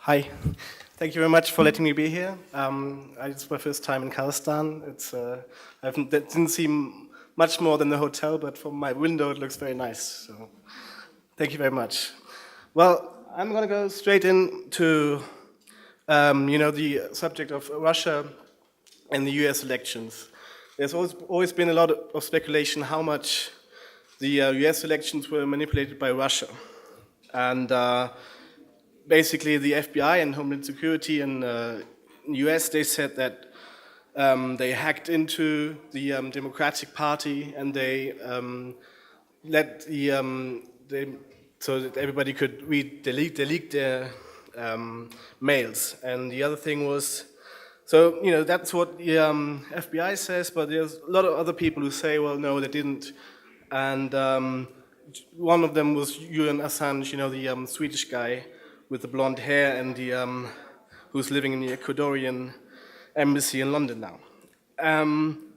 Hi. Thank you very much for letting me be here. It's my first time in Kazakhstan. It didn't seem much more than the hotel, but from my window it looks very nice. So thank you very much. Well, I'm going to go straight into the subject of Russia and the US elections. There's always been a lot of speculation how much the US elections were manipulated by Russia. And basically the FBI and Homeland Security in the US, they said that they hacked into the Democratic Party and they let so that everybody could read, they leaked their mails. And the other thing was, so, that's what the FBI says, but there's a lot of other people who say, well, no, they didn't. And one of them was Julian Assange, the Swedish guy with the blonde hair and the who's living in the Ecuadorian embassy in London now.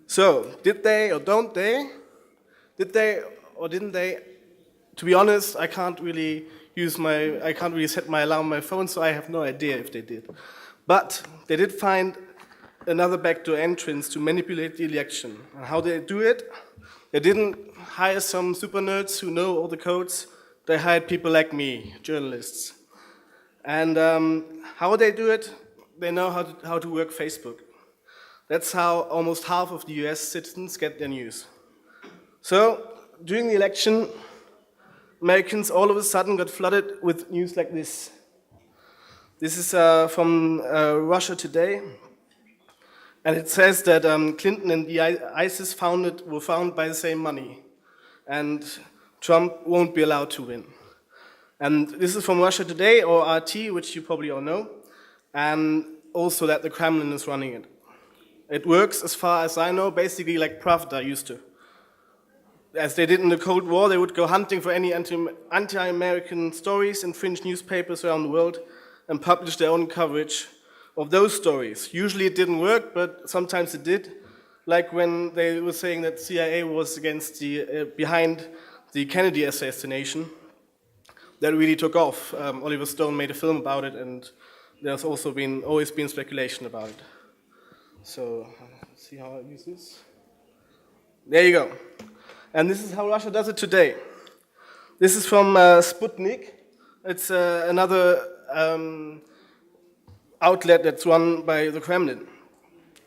So, did they or don't they? Did they or didn't they? To be honest, I can't really set my alarm on my phone, so I have no idea if they did. But they did find another backdoor entrance to manipulate the election. And how did they do it? They didn't hire some super nerds who know all the codes. They hired people like me, journalists. And how they do it? They know how to work Facebook. That's how almost half of the US citizens get their news. So, during the election, Americans all of a sudden got flooded with news like this. This is from Russia Today, and it says that Clinton and the ISIS were founded by the same money, and Trump won't be allowed to win. And this is from Russia Today, or RT, which you probably all know, and also that the Kremlin is running it. It works, as far as I know, basically like Pravda used to. As they did in the Cold War, they would go hunting for any anti-American stories in French newspapers around the world and publish their own coverage of those stories. Usually it didn't work, but sometimes it did. Like when they were saying that CIA was behind the Kennedy assassination. That really took off. Oliver Stone made a film about it, and there's also always been speculation about it. So, let's see how I use this. There you go. And this is how Russia does it today. This is from Sputnik. It's another outlet that's run by the Kremlin.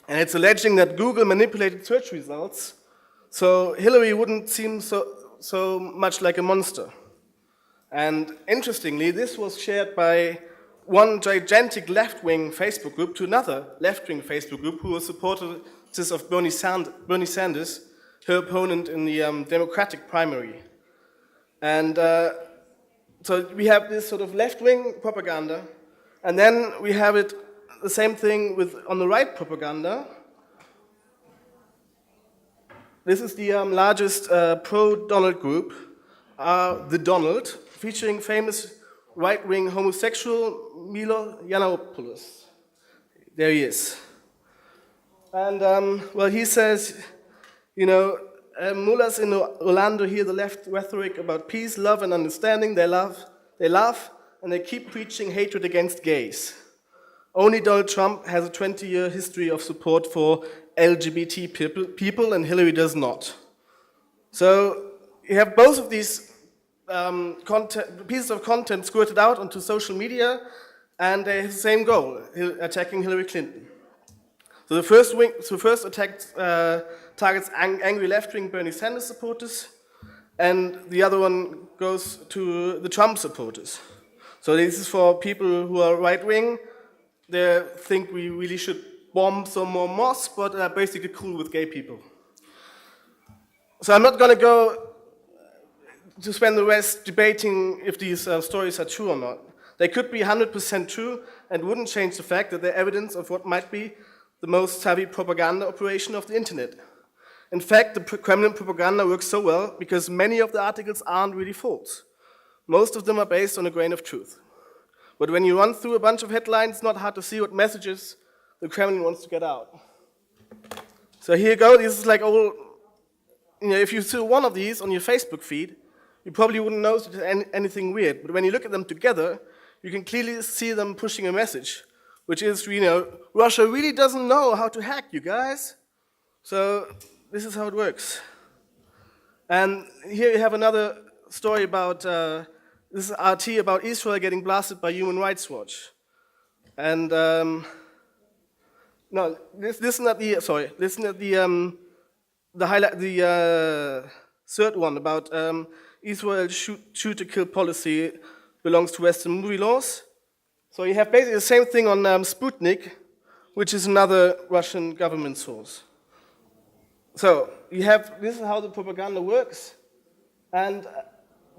And it's alleging that Google manipulated search results so Hillary wouldn't seem so much like a monster. And interestingly, this was shared by one gigantic left-wing Facebook group to another left-wing Facebook group who were supporters of Bernie Sanders, her opponent in the Democratic primary. And so we have this sort of left-wing propaganda, and then we have the same thing on the right propaganda. This is the largest pro-Donald group, The Donald, featuring famous right-wing homosexual Milo Yiannopoulos. There he is. And, he says, mullahs in Orlando hear the left rhetoric about peace, love, and understanding. They laugh, and they keep preaching hatred against gays. Only Donald Trump has a 20-year history of support for LGBT people, and Hillary does not. So you have both of these pieces of content squirted out onto social media, and they have the same goal, attacking Hillary Clinton. So the first attack targets angry left-wing Bernie Sanders supporters, and the other one goes to the Trump supporters. So this is for people who are right-wing. They think we really should bomb some more mosques, but are basically cool with gay people. So I'm not going to go to spend the rest debating if these stories are true or not. They could be 100% true and wouldn't change the fact that they're evidence of what might be the most savvy propaganda operation of the internet. In fact, the Kremlin propaganda works so well because many of the articles aren't really false. Most of them are based on a grain of truth. But when you run through a bunch of headlines, it's not hard to see what messages the Kremlin wants to get out. So here you go. This is like all, if you saw one of these on your Facebook feed, you probably wouldn't notice anything weird. But when you look at them together, you can clearly see them pushing a message, which is, Russia really doesn't know how to hack, you guys. So this is how it works. And here you have another story about, this is RT about Israel getting blasted by Human Rights Watch. And, no, listen at the highlight, the third one about Israel's shoot to kill policy belongs to Western movie laws. So you have basically the same thing on Sputnik, which is another Russian government source. So you have, this is how the propaganda works, and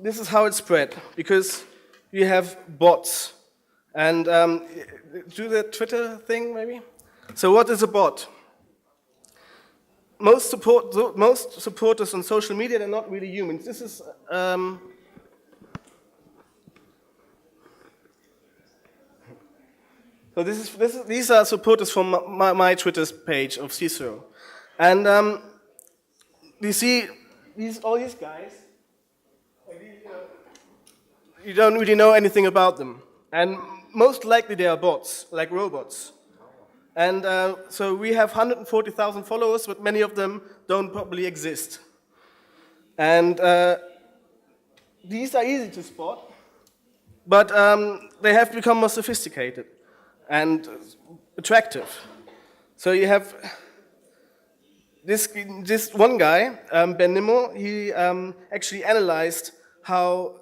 this is how it spread, because you have bots. And do the Twitter thing, maybe? So what is a bot? Most supporters on social media, they're not really humans. This is, so these are supporters from my Twitter page of Cicero. And you see all these guys, you don't really know anything about them. And most likely they are bots, like robots. And so we have 140,000 followers, but many of them don't probably exist. And these are easy to spot, but they have become more sophisticated and attractive. So you have this one guy, Ben Nimmo, he actually analyzed how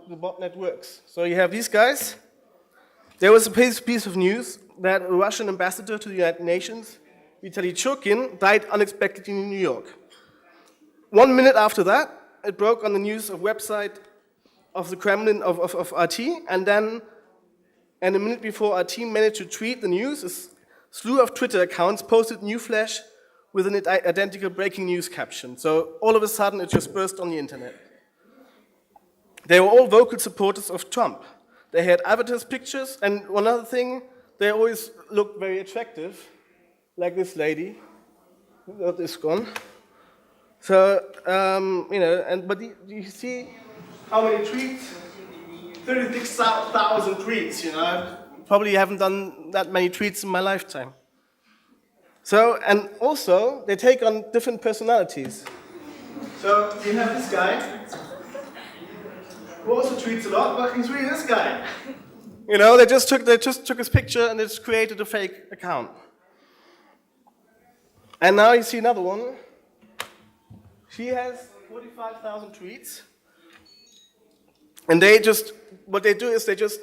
the botnet works. So you have these guys. There was a piece of news that a Russian ambassador to the United Nations, Vitaly Churkin, died unexpectedly in New York. 1 minute after that, it broke on the news of website of the Kremlin of RT, and a minute before RT managed to tweet the news, a slew of Twitter accounts posted new flash with an identical breaking news caption. So all of a sudden, it just burst on the internet. They were all vocal supporters of Trump. They had avatars pictures, and one other thing, they always looked very attractive, like this lady, not this one. So, but you see how many tweets? 36,000 tweets, I probably haven't done that many tweets in my lifetime. So, and also, they take on different personalities. So, you have this guy, who also tweets a lot, but he's really this guy. They just took his picture and just created a fake account. And now you see another one. She has 45,000 tweets. And what they do is they just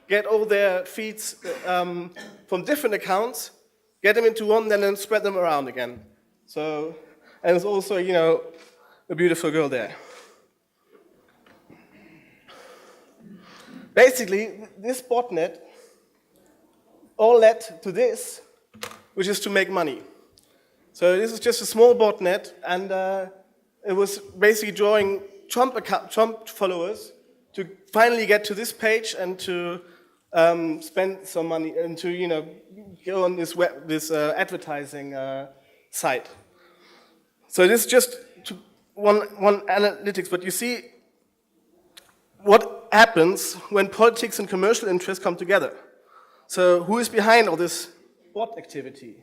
get all their feeds from different accounts, get them into one, and then spread them around again. So, and there's also, a beautiful girl there. Basically, this botnet all led to this, which is to make money. So this is just a small botnet, and it was basically drawing Trump followers to finally get to this page and to spend some money and to go on this advertising site. So this is just one analytics, but you see what happens when politics and commercial interests come together. So who is behind all this bot activity?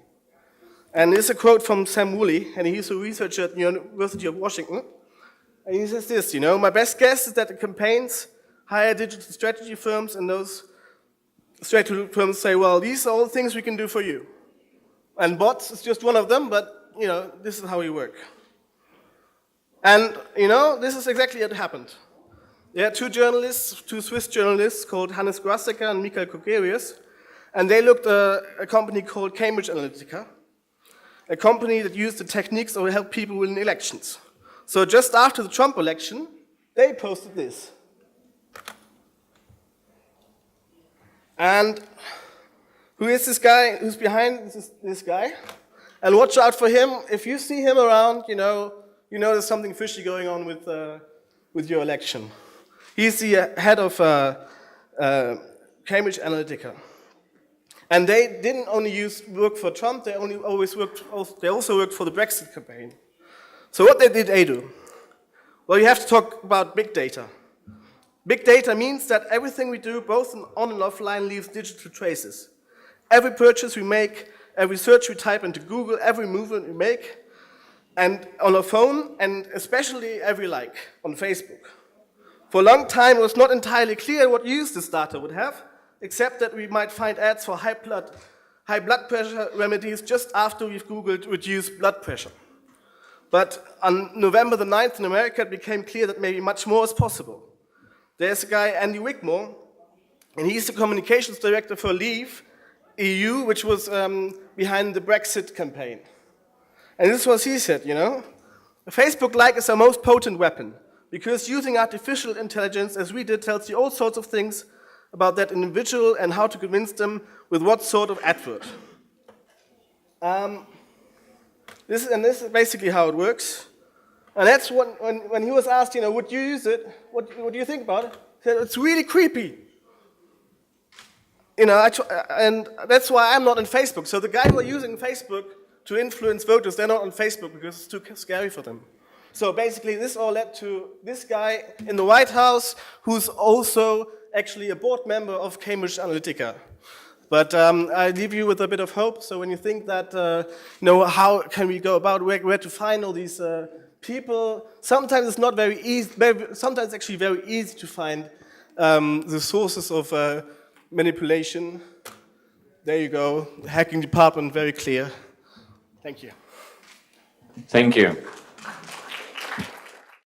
And this is a quote from Sam Woolley, and he's a researcher at the University of Washington. And he says this, my best guess is that the campaigns hire digital strategy firms, and those strategy firms say, well, these are all things we can do for you. And bots is just one of them, but, this is how we work. And, this is exactly what happened. There are two Swiss journalists called Hannes Grassecker and Michael Kokerius, and they looked at a company called Cambridge Analytica, a company that used the techniques that will help people win elections. So just after the Trump election, they posted this. And who is this guy? Who's behind this guy? And watch out for him. If you see him around, there's something fishy going on with your election. He's the head of Cambridge Analytica. And they didn't only work for Trump, they also worked for the Brexit campaign. So what did they do? Well, you have to talk about big data. Big data means that everything we do, both on and offline, leaves digital traces. Every purchase we make, every search we type into Google, every movement we make, and on our phone, and especially every like on Facebook. For a long time, it was not entirely clear what use this data would have, except that we might find ads for high blood pressure remedies just after we've Googled reduced blood pressure. But on November the 9th in America, it became clear that maybe much more is possible. There's a guy, Andy Wigmore, and he's the communications director for Leave EU, which was behind the Brexit campaign. And this was he said, a Facebook like is our most potent weapon, because using artificial intelligence, as we did, tells you all sorts of things about that individual and how to convince them with what sort of advert. This is basically how it works. And that's when he was asked, would you use it? What do you think about it? He said, it's really creepy. And that's why I'm not on Facebook. So the guys who are using Facebook to influence voters, they're not on Facebook because it's too scary for them. So basically this all led to this guy in the White House who's also actually a board member of Cambridge Analytica. But I leave you with a bit of hope. So when you think that, how can we go about where to find all these people, sometimes it's not very easy, sometimes it's actually very easy to find the sources of manipulation. There you go, the hacking department, very clear. Thank you. Thank you.